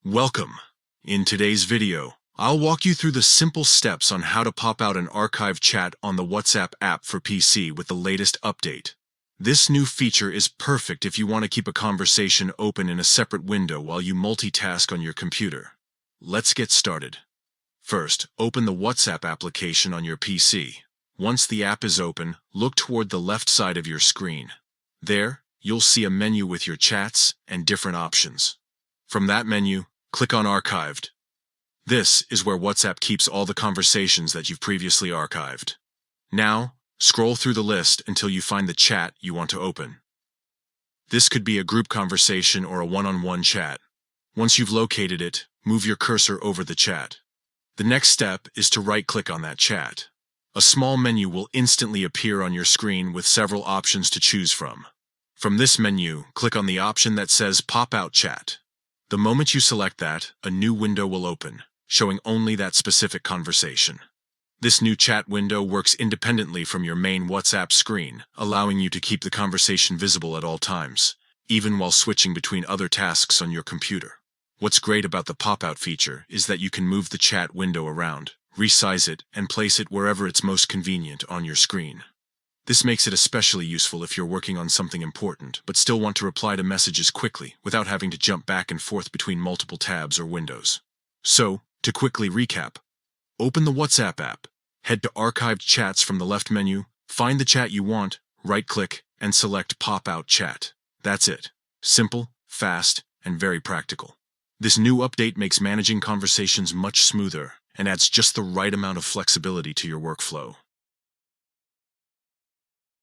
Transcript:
Welcome. In today's video, I'll walk you through the simple steps on how to pop out an archived chat on the WhatsApp app for PC with the latest update. This new feature is perfect if you want to keep a conversation open in a separate window while you multitask on your computer. Let's get started. First, open the WhatsApp application on your PC. Once the app is open, look toward the left side of your screen. There, you'll see a menu with your chats and different options. From that menu, click on Archived. This is where WhatsApp keeps all the conversations that you've previously archived. Now, scroll through the list until you find the chat you want to open. This could be a group conversation or a one-on-one chat. Once you've located it, move your cursor over the chat. The next step is to right-click on that chat. A small menu will instantly appear on your screen with several options to choose from. From this menu, click on the option that says Pop Out Chat. The moment you select that, a new window will open, showing only that specific conversation. This new chat window works independently from your main WhatsApp screen, allowing you to keep the conversation visible at all times, even while switching between other tasks on your computer. What's great about the pop-out feature is that you can move the chat window around, resize it, and place it wherever it's most convenient on your screen. This makes it especially useful if you're working on something important, but still want to reply to messages quickly without having to jump back and forth between multiple tabs or windows. So, to quickly recap, open the WhatsApp app, head to Archived Chats from the left menu, find the chat you want, right-click, and select Pop Out Chat. That's it. Simple, fast, and very practical. This new update makes managing conversations much smoother and adds just the right amount of flexibility to your workflow.